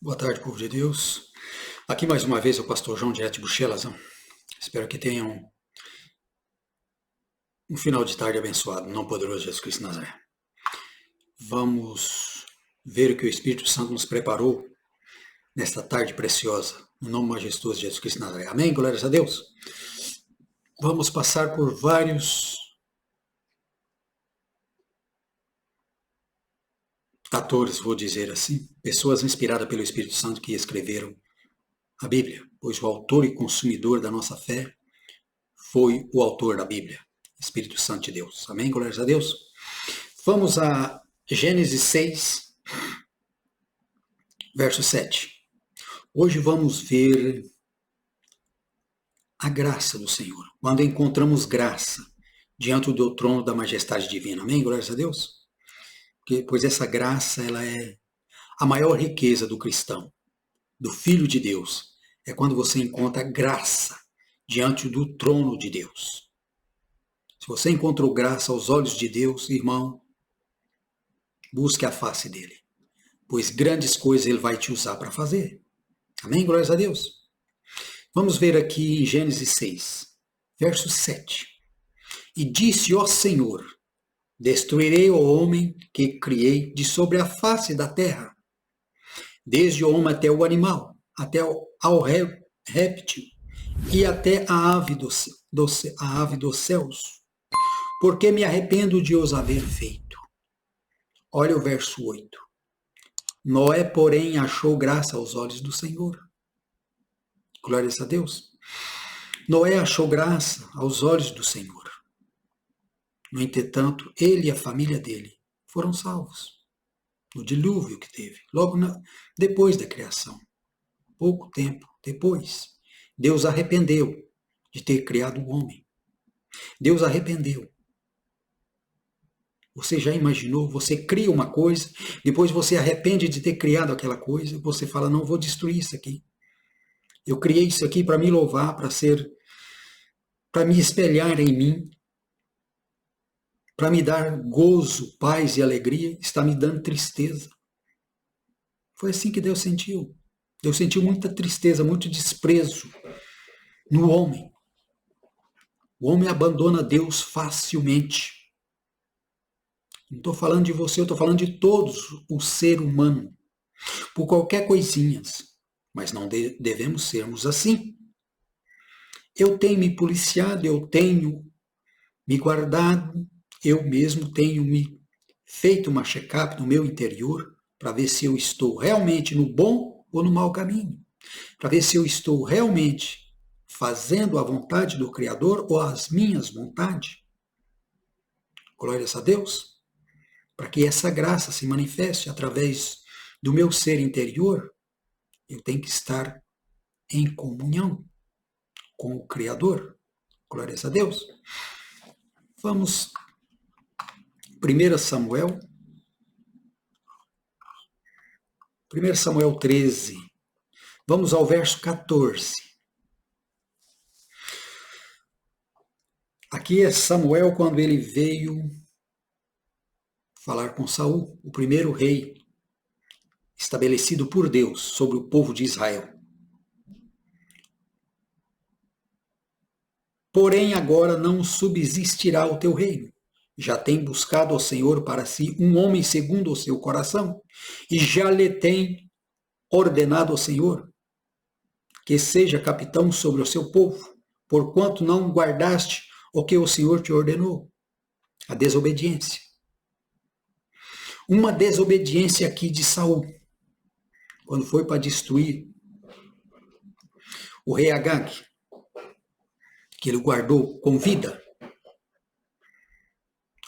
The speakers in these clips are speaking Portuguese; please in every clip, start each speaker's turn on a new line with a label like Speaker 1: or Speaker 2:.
Speaker 1: Boa tarde, povo de Deus. Aqui mais uma vez é o pastor João Direto Buchelas. Espero que tenham um final de tarde abençoado, não poderoso Jesus Cristo de Nazaré. Vamos ver o que o Espírito Santo nos preparou nesta tarde preciosa, no nome majestoso de Jesus Cristo de Nazaré. Amém? Glórias a Deus. Vamos passar por vários atores, vou dizer assim, pessoas inspiradas pelo Espírito Santo que escreveram a Bíblia, pois o autor e consumidor da nossa fé foi o autor da Bíblia, Espírito Santo de Deus. Amém? Glórias a Deus. Vamos a Gênesis 6, verso 7. Hoje vamos ver a graça do Senhor. Quando encontramos graça diante do trono da majestade divina. Amém? Glórias a Deus. Pois essa graça, ela é a maior riqueza do cristão, do Filho de Deus. É quando você encontra graça diante do trono de Deus. Se você encontrou graça aos olhos de Deus, irmão, busque a face dele, pois grandes coisas ele vai te usar para fazer. Amém? Glórias a Deus. Vamos ver aqui em Gênesis 6, verso 7. E disse, ó Senhor, destruirei o homem que criei de sobre a face da terra, desde o homem até o animal, até ao réptil e até a ave dos céus, porque me arrependo de os haver feito. Olha o verso 8. Noé, porém, achou graça aos olhos do Senhor. Glórias a Deus. Noé achou graça aos olhos do Senhor. No entretanto, ele e a família dele foram salvos no dilúvio que teve, logo depois da criação. Pouco tempo depois, Deus arrependeu de ter criado o homem. Deus arrependeu. Você já imaginou? Você cria uma coisa, depois você arrepende de ter criado aquela coisa, você fala, não, vou destruir isso aqui. Eu criei isso aqui para me louvar, para me espelhar em mim, para me dar gozo, paz e alegria, está me dando tristeza. Foi assim que Deus sentiu. Deus sentiu muita tristeza, muito desprezo no homem. O homem abandona Deus facilmente. Não estou falando de você, eu estou falando de todos, o ser humano, por qualquer coisinha, mas não devemos sermos assim. Eu tenho me policiado, eu tenho me guardado, eu mesmo tenho me feito uma check-up no meu interior para ver se eu estou realmente no bom ou no mau caminho, para ver se eu estou realmente fazendo a vontade do Criador ou as minhas vontades. Glórias a Deus. Para que essa graça se manifeste através do meu ser interior, eu tenho que estar em comunhão com o Criador. Glórias a Deus. Vamos, 1 Samuel 13. Vamos ao verso 14. Aqui é Samuel quando ele veio falar com Saul, o primeiro rei estabelecido por Deus sobre o povo de Israel. Porém, agora não subsistirá o teu reino. Já tem buscado ao Senhor para si um homem segundo o seu coração, e já lhe tem ordenado ao Senhor que seja capitão sobre o seu povo, porquanto não guardaste o que o Senhor te ordenou. A desobediência. Uma desobediência aqui de Saul, quando foi para destruir o rei Agag, que ele guardou com vida,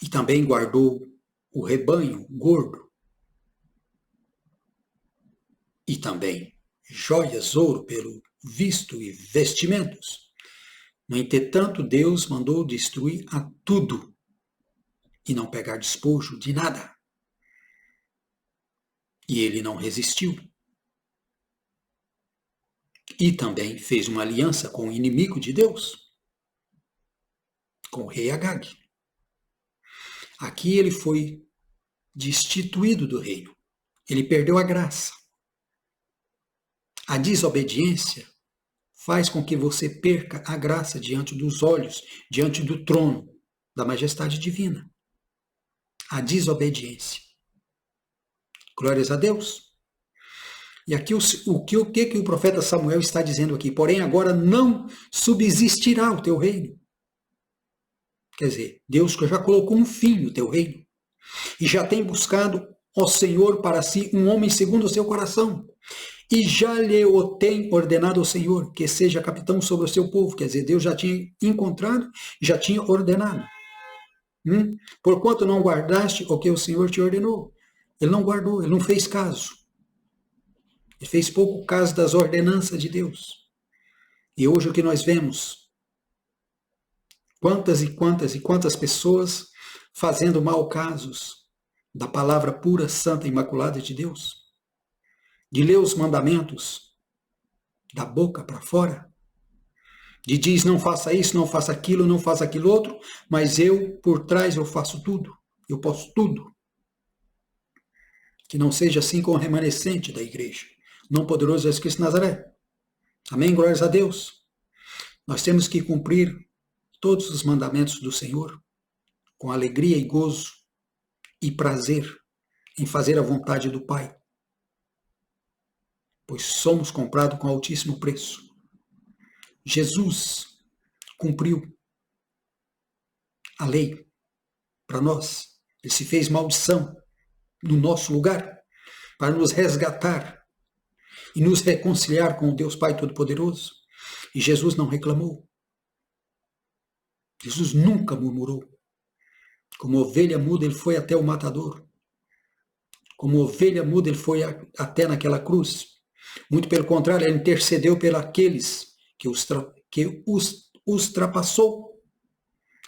Speaker 1: e também guardou o rebanho gordo, e também joias, ouro, pelo visto e vestimentos. No entretanto, Deus mandou destruir a tudo e não pegar despojo de nada. E ele não resistiu. E também fez uma aliança com o inimigo de Deus, com o rei Agag. Aqui ele foi destituído do reino. Ele perdeu a graça. A desobediência faz com que você perca a graça diante dos olhos, diante do trono da majestade divina. A desobediência. Glórias a Deus. E aqui o que o profeta Samuel está dizendo aqui? Porém, agora não subsistirá o teu reino. Quer dizer, Deus já colocou um fim no teu reino. E já tem buscado ao Senhor para si um homem segundo o seu coração. E já lhe o tem ordenado o Senhor, que seja capitão sobre o seu povo. Quer dizer, Deus já tinha encontrado, já tinha ordenado. Porquanto não guardaste o que o Senhor te ordenou. Ele não guardou, ele não fez caso. Ele fez pouco caso das ordenanças de Deus. E hoje o que nós vemos? Quantas e quantas e quantas pessoas fazendo mau casos da palavra pura, santa e imaculada de Deus? De ler os mandamentos da boca para fora? De diz não faça isso, não faça aquilo, não faça aquilo outro, mas eu, por trás, eu faço tudo. Eu posso tudo. Que não seja assim com o remanescente da igreja. Não poderoso Jesus Cristo de Nazaré. Amém? Glórias a Deus. Nós temos que cumprir todos os mandamentos do Senhor com alegria e gozo e prazer em fazer a vontade do Pai. Pois somos comprados com altíssimo preço. Jesus cumpriu a lei para nós. Ele se fez maldição no nosso lugar para nos resgatar e nos reconciliar com o Deus Pai Todo-Poderoso. E Jesus não reclamou. Jesus nunca murmurou. Como ovelha muda, ele foi até o matador. Como ovelha muda, ele foi até naquela cruz. Muito pelo contrário, ele intercedeu por aqueles que os ultrapassou.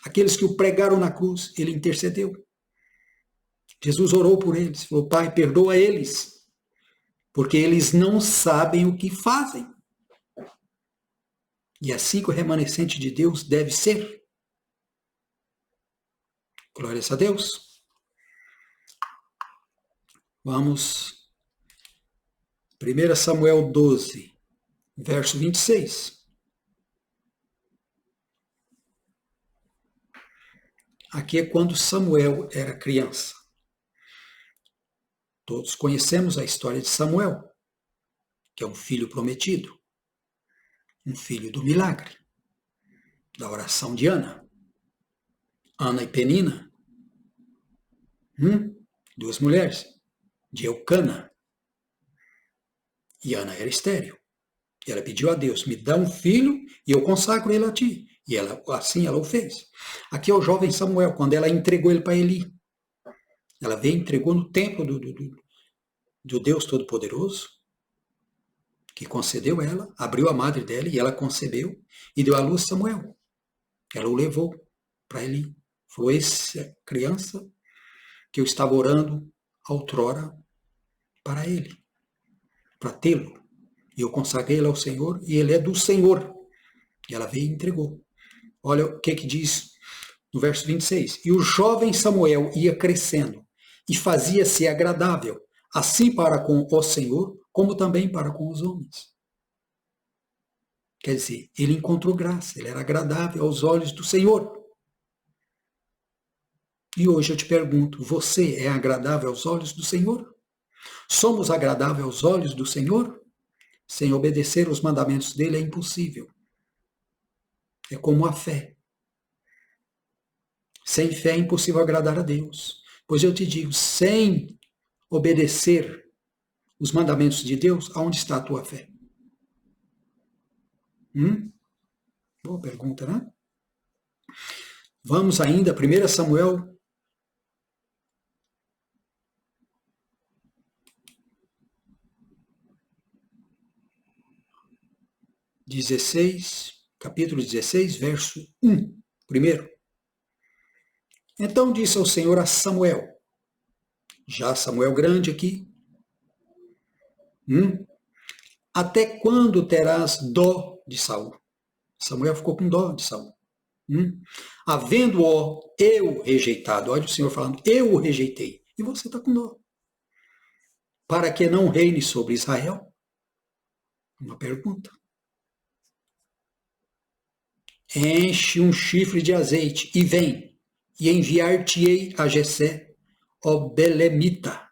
Speaker 1: Aqueles que o pregaram na cruz, ele intercedeu. Jesus orou por eles, falou: Pai, perdoa eles, porque eles não sabem o que fazem. E assim que o remanescente de Deus deve ser. Glórias a Deus. Vamos. 1 Samuel 12, verso 26. Aqui é quando Samuel era criança. Todos conhecemos a história de Samuel, que é um filho prometido, um filho do milagre, da oração de Ana. Ana e Penina, duas mulheres, de Eucana. E Ana era estéril. E ela pediu a Deus: me dá um filho e eu consagro ele a ti. E assim ela o fez. Aqui é o jovem Samuel, quando ela entregou ele para Eli. Ela veio e entregou no templo do Deus Todo-Poderoso, que concedeu ela, abriu a madre dela e ela concebeu e deu à luz Samuel. Ela o levou para Eli. Falou: essa criança que eu estava orando outrora para ele, para tê-lo. E eu consagrei ele ao Senhor e ele é do Senhor. E ela veio e entregou. Olha o que diz no verso 26. E o jovem Samuel ia crescendo e fazia-se agradável, assim para com o Senhor, como também para com os homens. Quer dizer, ele encontrou graça, ele era agradável aos olhos do Senhor. E hoje eu te pergunto, você é agradável aos olhos do Senhor? Somos agradáveis aos olhos do Senhor? Sem obedecer os mandamentos dele é impossível. É como a fé. Sem fé é impossível agradar a Deus. Pois eu te digo, sem obedecer os mandamentos de Deus, aonde está a tua fé? Boa pergunta, né? Vamos ainda, 1 Samuel 16, capítulo 16, verso 1, primeiro. Então disse ao Senhor a Samuel, já Samuel grande aqui, até quando terás dó de Saul? Samuel ficou com dó de Saul. Havendo-o eu rejeitado, olha o Senhor falando, eu o rejeitei, e você está com dó. Para que não reine sobre Israel? Uma pergunta. Enche um chifre de azeite e vem, e enviar-te-ei a Jessé, ó belemita,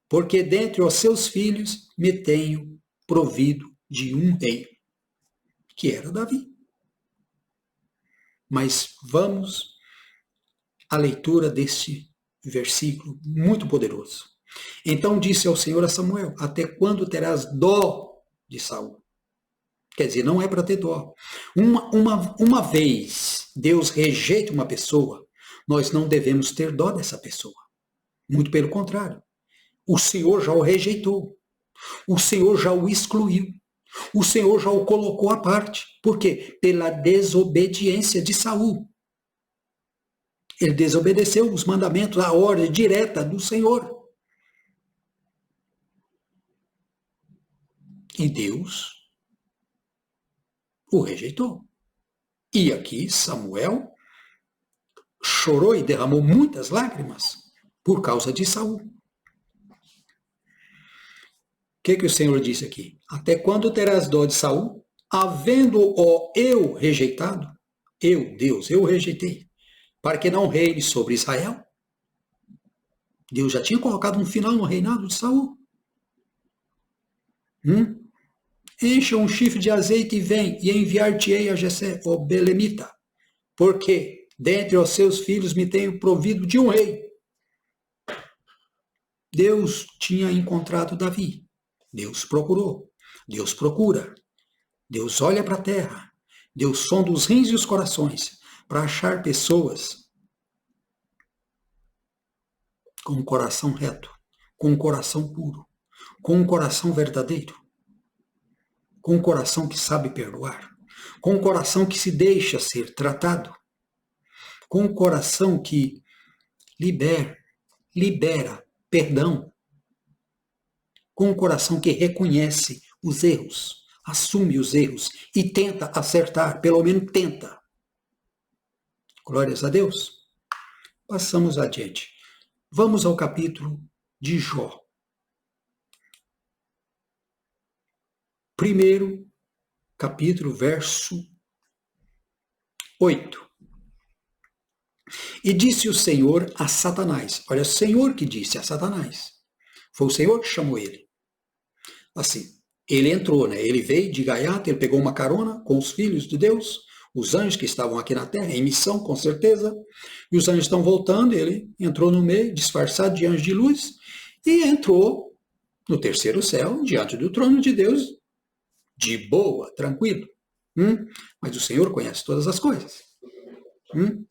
Speaker 1: porque dentre os seus filhos me tenho provido de um rei, que era Davi. Mas vamos à leitura deste versículo muito poderoso. Então disse ao Senhor a Samuel: até quando terás dó de Saul? Quer dizer, não é para ter dó. Uma vez Deus rejeita uma pessoa, nós não devemos ter dó dessa pessoa. Muito pelo contrário. O Senhor já o rejeitou. O Senhor já o excluiu. O Senhor já o colocou à parte. Por quê? Pela desobediência de Saul. Ele desobedeceu os mandamentos, a ordem direta do Senhor. E Deus o rejeitou. E aqui Samuel chorou e derramou muitas lágrimas por causa de Saul. O que o Senhor disse aqui? Até quando terás dó de Saul, havendo-o eu rejeitado? Eu, Deus, eu o rejeitei, para que não reine sobre Israel? Deus já tinha colocado um final no reinado de Saul. Encha um chifre de azeite e vem, e enviar-te-ei a Jessé, ó belemita, porque dentre os seus filhos me tenho provido de um rei. Deus tinha encontrado Davi. Deus procurou. Deus procura. Deus olha para a terra. Deus sonda os rins e os corações para achar pessoas com um coração reto, com um coração puro, com um coração verdadeiro, com um coração que sabe perdoar, com um coração que se deixa ser tratado, com um coração que libera perdão, com um coração que reconhece os erros, assume os erros e tenta acertar, pelo menos tenta. Glórias a Deus. Passamos adiante. Vamos ao capítulo de Jó. Primeiro capítulo, verso 8. E disse o Senhor a Satanás. Olha, o Senhor que disse a Satanás. Foi o Senhor que chamou ele. Assim, ele entrou, né? Ele veio de gaiato, ele pegou uma carona com os filhos de Deus, os anjos que estavam aqui na terra, em missão, com certeza, e os anjos estão voltando, ele entrou no meio, disfarçado de anjo de luz, e entrou no terceiro céu, diante do trono de Deus, de boa, tranquilo. Mas o Senhor conhece todas as coisas. O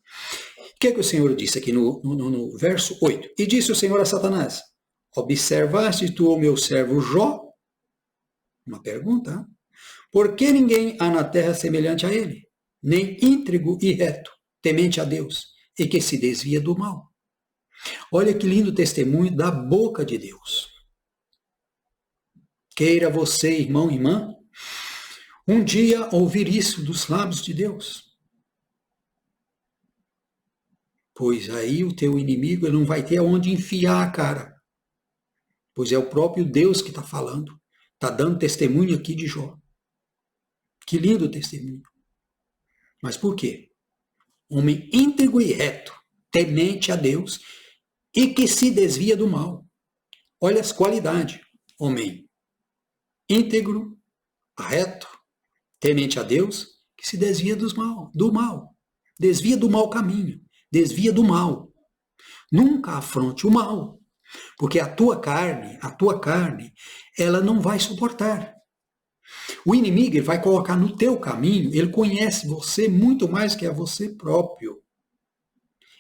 Speaker 1: que o Senhor disse aqui no verso 8? E disse o Senhor a Satanás: observaste tu o meu servo Jó? Uma pergunta. Por que ninguém há na terra semelhante a ele? Nem íntegro e reto, temente a Deus, e que se desvia do mal. Olha que lindo testemunho da boca de Deus. Queira você, irmão e irmã, um dia ouvir isso dos lábios de Deus. Pois aí o teu inimigo ele não vai ter aonde enfiar a cara. Pois é o próprio Deus que está falando. Está dando testemunho aqui de Jó. Que lindo testemunho. Mas por quê? Homem íntegro e reto, temente a Deus e que se desvia do mal. Olha as qualidades. Homem íntegro, reto, temente a Deus, que se desvia do mal. Desvia do mau caminho. Desvia do mal. Nunca afronte o mal. Porque a tua carne, ela não vai suportar. O inimigo ele vai colocar no teu caminho, ele conhece você muito mais que a você próprio.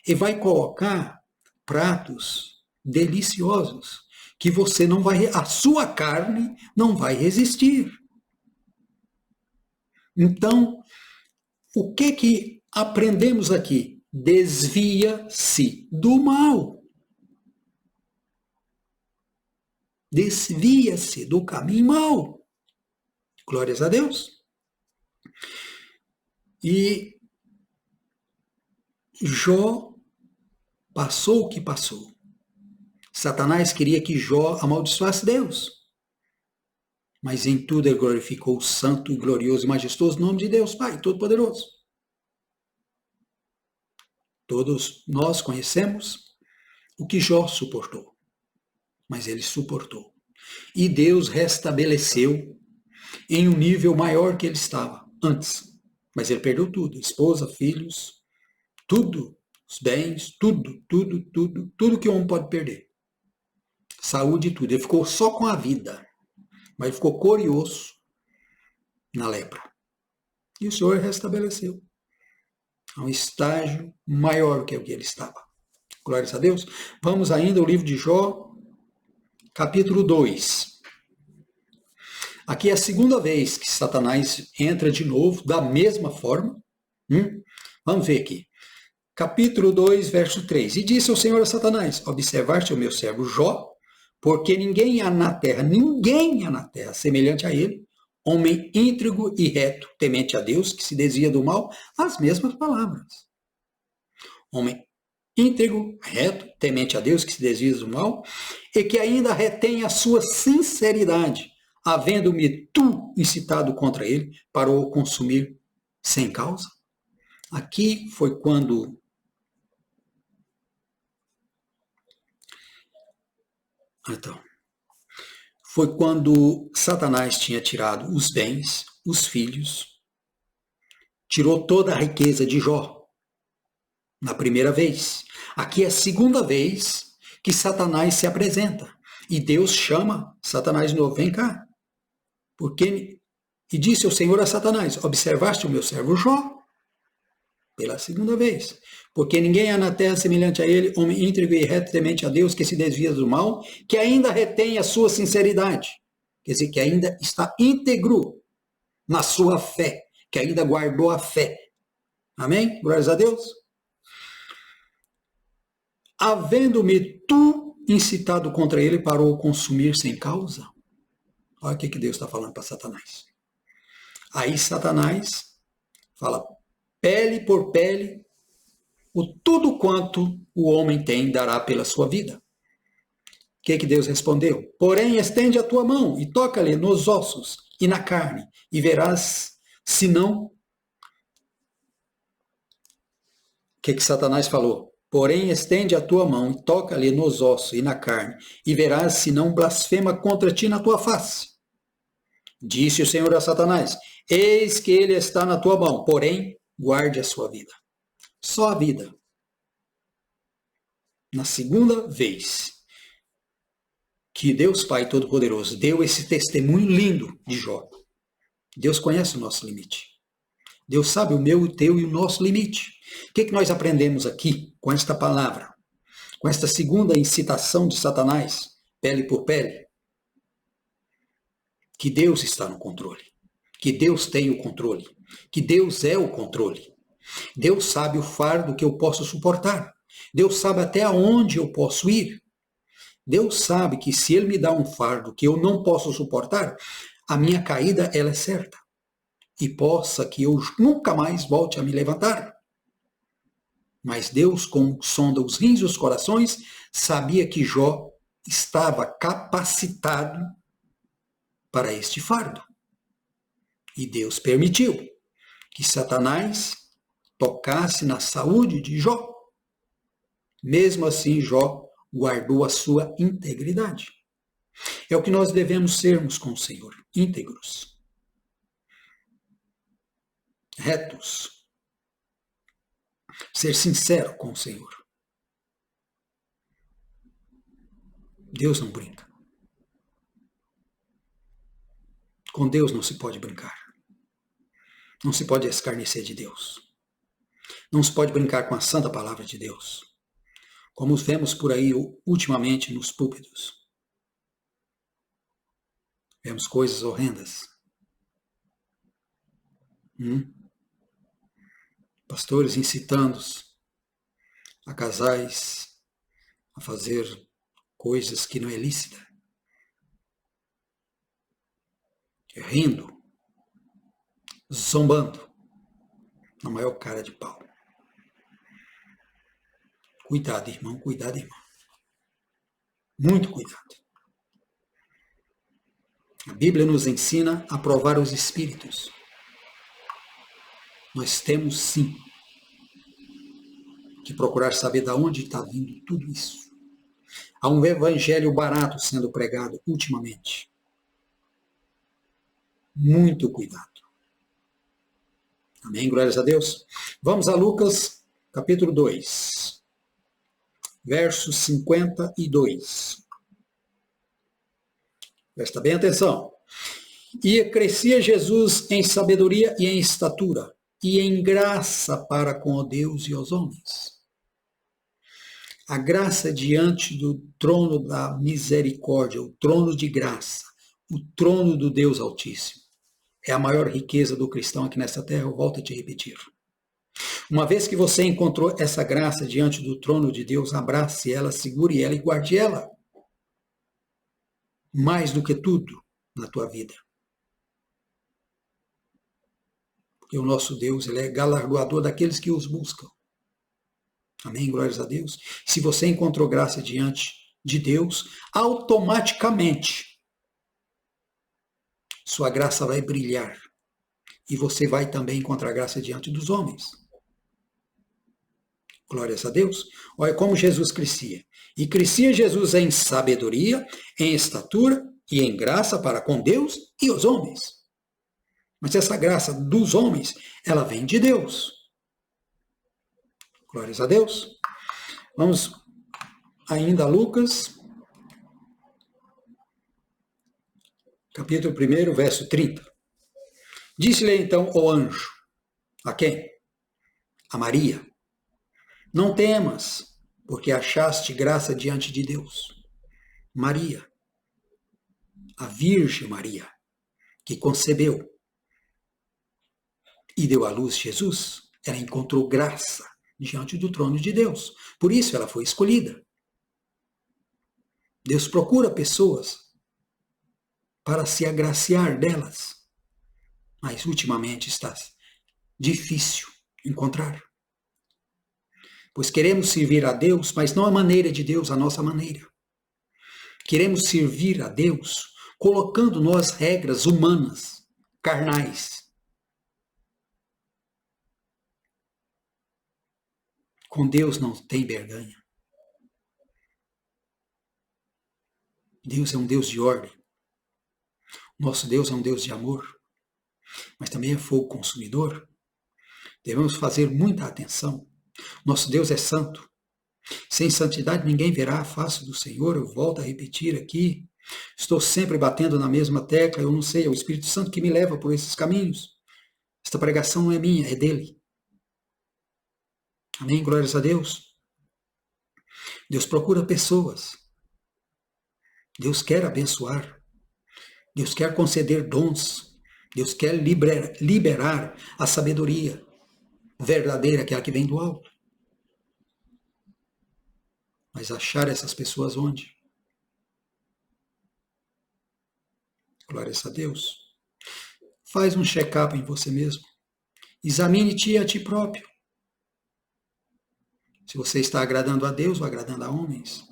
Speaker 1: E vai colocar pratos deliciosos que você não vai, a sua carne não vai resistir. Então, o que aprendemos aqui? Desvia-se do mal. Desvia-se do caminho mau. Glórias a Deus. E Jó passou o que passou. Satanás queria que Jó amaldiçoasse Deus. mas em tudo ele glorificou o santo, e glorioso e majestoso nome de Deus, Pai Todo-Poderoso. Todos nós conhecemos o que Jó suportou, mas ele suportou. E Deus restabeleceu em um nível maior que ele estava antes. Mas ele perdeu tudo, esposa, filhos, tudo, os bens, tudo que o homem pode perder. Saúde e tudo. Ele ficou só com a vida, mas ele ficou curioso na lepra. E o Senhor restabeleceu a um estágio maior que o que ele estava. Glórias a Deus. Vamos ainda ao livro de Jó, capítulo 2. Aqui é a segunda vez que Satanás entra de novo, da mesma forma. Vamos ver aqui. Capítulo 2, verso 3. E disse o Senhor a Satanás, observaste o meu servo Jó, porque ninguém há na terra, semelhante a ele, homem íntegro e reto, temente a Deus, que se desvia do mal, as mesmas palavras. Homem íntegro, reto, temente a Deus, que se desvia do mal, e que ainda retém a sua sinceridade, havendo-me tu incitado contra ele para o consumir sem causa. Aqui foi quando Satanás tinha tirado os bens, os filhos, tirou toda a riqueza de Jó, na primeira vez. Aqui é a segunda vez que Satanás se apresenta. E Deus chama Satanás de novo, vem cá. E disse o Senhor a Satanás, observaste o meu servo Jó? Pela segunda vez. Porque ninguém há na terra semelhante a ele, homem íntegro e reto, temente a Deus, que se desvia do mal, que ainda retém a sua sinceridade. Quer dizer, que ainda está íntegro na sua fé, que ainda guardou a fé. Amém? Glórias a Deus. Havendo-me tu incitado contra ele para o consumir sem causa. Olha o que Deus está falando para Satanás. Aí Satanás fala, pele por pele, o tudo quanto o homem tem dará pela sua vida. O que Deus respondeu? Porém, estende a tua mão e toca-lhe nos ossos e na carne, e verás, se não... O que Satanás falou? Porém, estende a tua mão e toca-lhe nos ossos e na carne, e verás se não blasfema contra ti na tua face. Disse o Senhor a Satanás, eis que ele está na tua mão, porém, guarde a sua vida. Só a vida. Na segunda vez que Deus Pai Todo-Poderoso deu esse testemunho lindo de Jó, Deus conhece o nosso limite. Deus sabe o meu, o teu e o nosso limite. O que nós aprendemos aqui com esta palavra? Com esta segunda incitação de Satanás, pele por pele? Que Deus está no controle. Que Deus tem o controle. Que Deus é o controle. Deus sabe o fardo que eu posso suportar. Deus sabe até onde eu posso ir. Deus sabe que se Ele me dá um fardo que eu não posso suportar, a minha caída ela é certa. E possa que eu nunca mais volte a me levantar. Mas Deus, como sonda os rins e os corações, sabia que Jó estava capacitado para este fardo. E Deus permitiu que Satanás tocasse na saúde de Jó. Mesmo assim, Jó guardou a sua integridade. É o que nós devemos sermos com o Senhor, íntegros, retos, ser sincero com o Senhor. Deus não brinca. Com Deus não se pode brincar. Não se pode escarnecer de Deus. Não se pode brincar com a santa palavra de Deus. Como vemos por aí ultimamente nos púlpitos. Vemos coisas horrendas. Pastores incitando a casais a fazer coisas que não é lícita. Rindo, zombando, na maior cara de pau. Cuidado, irmão, cuidado, irmão. Muito cuidado. A Bíblia nos ensina a provar os espíritos. Nós temos sim que procurar saber de onde está vindo tudo isso. Há um evangelho barato sendo pregado ultimamente. Muito cuidado. Amém? Glórias a Deus. Vamos a Lucas, capítulo 2, verso 52. Presta bem atenção. E crescia Jesus em sabedoria e em estatura, e em graça para com Deus e os homens. A graça diante do trono da misericórdia, o trono de graça, o trono do Deus Altíssimo. É a maior riqueza do cristão aqui nessa terra, eu volto a te repetir. Uma vez que você encontrou essa graça diante do trono de Deus, abrace ela, segure ela e guarde ela. Mais do que tudo na tua vida. Porque o nosso Deus, ele é galardoador daqueles que os buscam. Amém? Glórias a Deus. Se você encontrou graça diante de Deus, automaticamente sua graça vai brilhar. E você vai também encontrar graça diante dos homens. Glórias a Deus. Olha como Jesus crescia. E crescia Jesus em sabedoria, em estatura e em graça para com Deus e os homens. Mas essa graça dos homens, ela vem de Deus. Glórias a Deus. Vamos ainda a Lucas, capítulo 1, verso 30. Disse-lhe então o anjo, a quem? A Maria. Não temas, porque achaste graça diante de Deus. Maria, a Virgem Maria, que concebeu e deu à luz Jesus, ela encontrou graça diante do trono de Deus. Por isso ela foi escolhida. Deus procura pessoas para se agraciar delas, mas ultimamente está difícil encontrar. Pois queremos servir a Deus, mas não a maneira de Deus, a nossa maneira. Queremos servir a Deus colocando nós regras humanas, carnais. Com Deus não tem barganha. Deus é um Deus de ordem. Nosso Deus é um Deus de amor, mas também é fogo consumidor. Devemos fazer muita atenção. Nosso Deus é santo. Sem santidade ninguém verá a face do Senhor. Eu volto a repetir aqui. Estou sempre batendo na mesma tecla. Eu não sei, é o Espírito Santo que me leva por esses caminhos. Esta pregação não é minha, é dele. Amém? Glórias a Deus. Deus procura pessoas. Deus quer abençoar. Deus quer conceder dons. Deus quer liberar a sabedoria verdadeira, aquela que vem do alto. Mas achar essas pessoas onde? Glórias a Deus. Faz um check-up em você mesmo. Examine-te a ti próprio. Se você está agradando a Deus ou agradando a homens.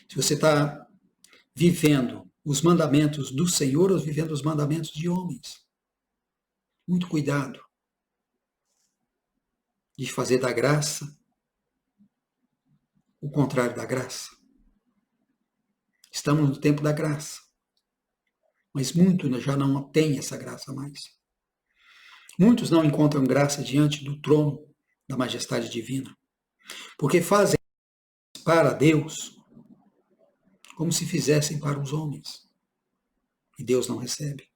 Speaker 1: Se você está vivendo os mandamentos do Senhor ou vivendo os mandamentos de homens. Muito cuidado de fazer da graça o contrário da graça. Estamos no tempo da graça. Mas muitos já não têm essa graça mais. Muitos não encontram graça diante do trono da majestade divina. Porque fazem para Deus como se fizessem para os homens. E Deus não recebe.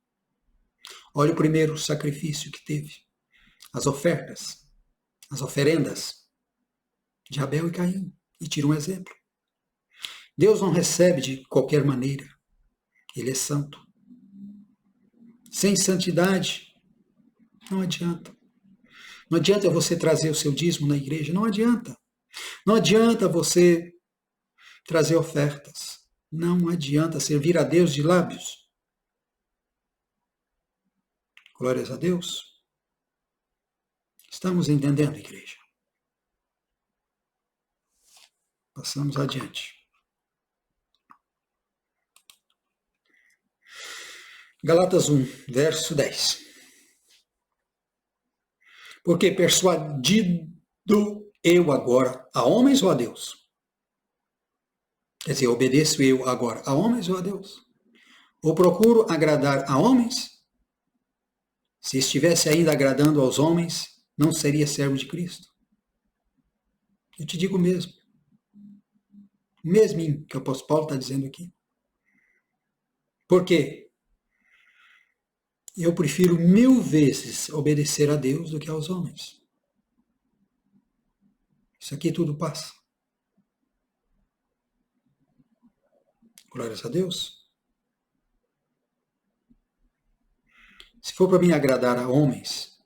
Speaker 1: Olha o primeiro sacrifício que teve. As ofertas, as oferendas de Abel e Caim. E tira um exemplo. Deus não recebe de qualquer maneira. Ele é santo. Sem santidade, não adianta. Não adianta você trazer o seu dízimo na igreja. Não adianta. Não adianta você trazer ofertas. Não adianta servir a Deus de lábios. Glórias a Deus. Estamos entendendo, igreja? Passamos adiante. Galatas 1, verso 10. Porque persuadido eu agora a homens ou a Deus? Quer dizer, obedeço eu agora a homens ou a Deus? Ou procuro agradar a homens? Se estivesse ainda agradando aos homens, não seria servo de Cristo. Eu te digo mesmo. O mesminho que o apóstolo Paulo está dizendo aqui. Por quê? Eu prefiro 1000 vezes obedecer a Deus do que aos homens. Isso aqui tudo passa. Glórias a Deus. Se for para mim agradar a homens,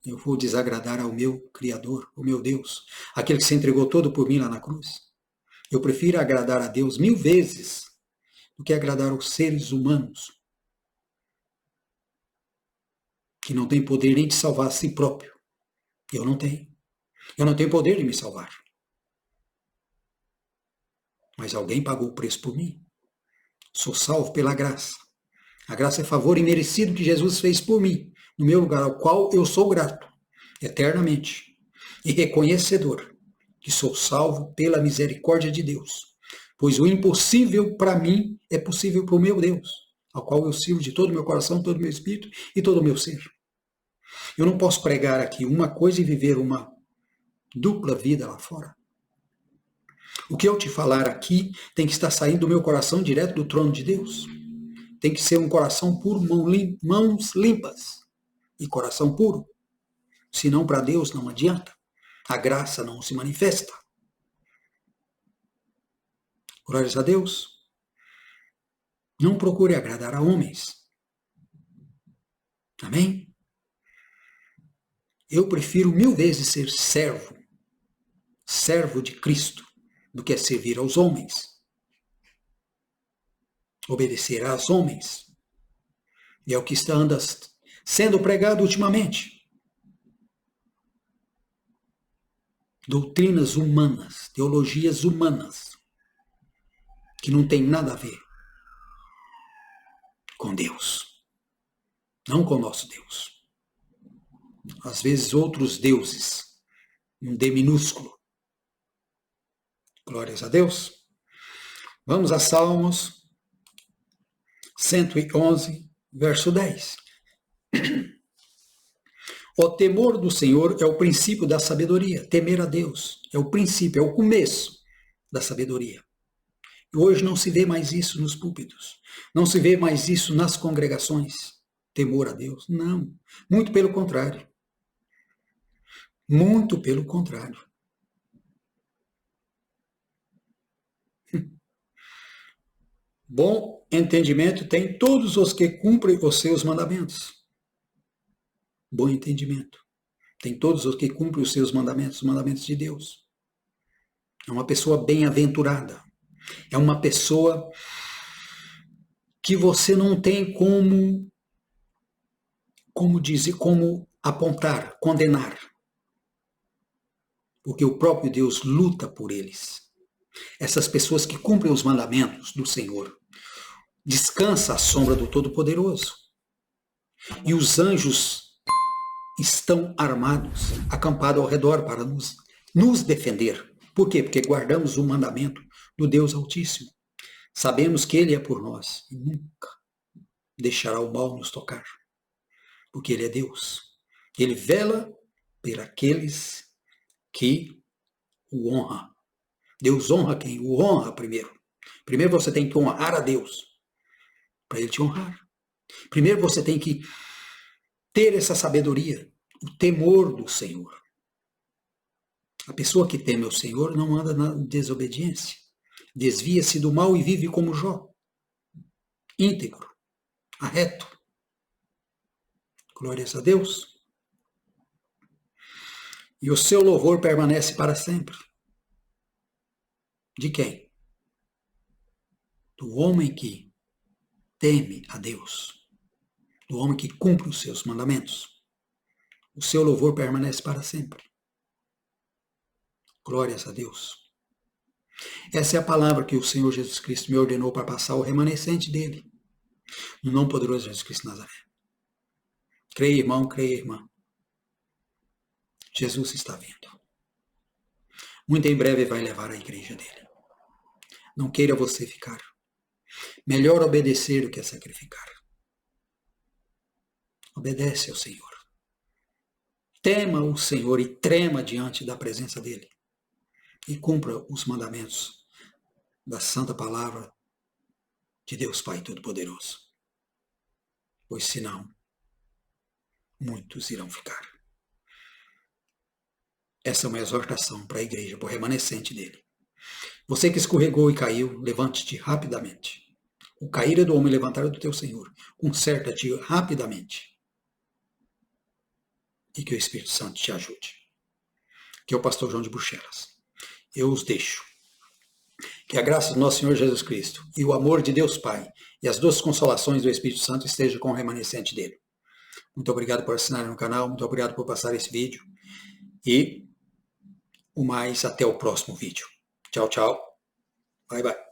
Speaker 1: eu vou desagradar ao meu Criador, o meu Deus, aquele que se entregou todo por mim lá na cruz. Eu prefiro agradar a Deus 1000 vezes do que agradar aos seres humanos, que não têm poder nem de salvar a si próprio. Eu não tenho. Eu não tenho poder de me salvar. Mas alguém pagou o preço por mim. Sou salvo pela graça. A graça é favor imerecido que Jesus fez por mim, no meu lugar, ao qual eu sou grato, eternamente, e reconhecedor que sou salvo pela misericórdia de Deus. Pois o impossível para mim é possível para o meu Deus, ao qual eu sirvo de todo o meu coração, todo o meu espírito e todo o meu ser. Eu não posso pregar aqui uma coisa e viver uma dupla vida lá fora. O que eu te falar aqui tem que estar saindo do meu coração direto do trono de Deus. Tem que ser um coração puro, mãos limpas e coração puro. Senão para Deus não adianta. A graça não se manifesta. Glórias a Deus. Não procure agradar a homens. Amém? Eu prefiro 1000 vezes ser servo de Cristo, do que servir aos homens. Obedecer aos homens. E é o que está sendo pregado ultimamente. Doutrinas humanas, teologias humanas, que não tem nada a ver com Deus. Não com o nosso Deus. Às vezes outros deuses, um D minúsculo. Glórias a Deus. Vamos a Salmos 111, verso 10. O temor do Senhor é o princípio da sabedoria. Temer a Deus é o princípio, é o começo da sabedoria. E hoje não se vê mais isso nos púlpitos. Não se vê mais isso nas congregações. Temor a Deus. Não. Muito pelo contrário. Muito pelo contrário. Bom entendimento tem todos os que cumprem os seus mandamentos. Bom entendimento tem todos os que cumprem os seus mandamentos, os mandamentos de Deus. É uma pessoa bem-aventurada. É uma pessoa que você não tem como dizer, como apontar, condenar. Porque o próprio Deus luta por eles. Essas pessoas que cumprem os mandamentos do Senhor descansa à sombra do Todo-Poderoso. E os anjos estão armados, acampados ao redor para nos defender. Por quê? Porque guardamos o mandamento do Deus Altíssimo. Sabemos que Ele é por nós e nunca deixará o mal nos tocar. Porque Ele é Deus. Ele vela por aqueles que o honram. Deus honra quem o honra primeiro. Primeiro você tem que honrar a Deus para Ele te honrar. Primeiro você tem que ter essa sabedoria, o temor do Senhor. A pessoa que teme ao Senhor não anda na desobediência. Desvia-se do mal e vive como Jó. Íntegro, arreto. Glórias a Deus. E o seu louvor permanece para sempre. De quem? Do homem que teme a Deus. Do homem que cumpre os seus mandamentos. O seu louvor permanece para sempre. Glórias a Deus. Essa é a palavra que o Senhor Jesus Cristo me ordenou para passar ao remanescente dele. No nome poderoso de Jesus Cristo de Nazaré. Creia, irmão, creia, irmã. Jesus está vindo. Muito em breve vai levar a igreja dele. Não queira você ficar. Melhor obedecer do que sacrificar. Obedece ao Senhor. Tema o Senhor e trema diante da presença dele. E cumpra os mandamentos da santa palavra de Deus Pai Todo-Poderoso. Pois senão, muitos irão ficar. Essa é uma exortação para a igreja, para o remanescente dele. Você que escorregou e caiu, levante-te rapidamente. O cair é do homem, levantar é do teu Senhor. Conserta-te rapidamente. E que o Espírito Santo te ajude. Que é o pastor João de Bruxelas. Eu os deixo. Que a graça do nosso Senhor Jesus Cristo e o amor de Deus Pai e as doces consolações do Espírito Santo estejam com o remanescente dele. Muito obrigado por assinar no canal, muito obrigado por passar esse vídeo e o mais até o próximo vídeo. Tchau, tchau. Bye, bye.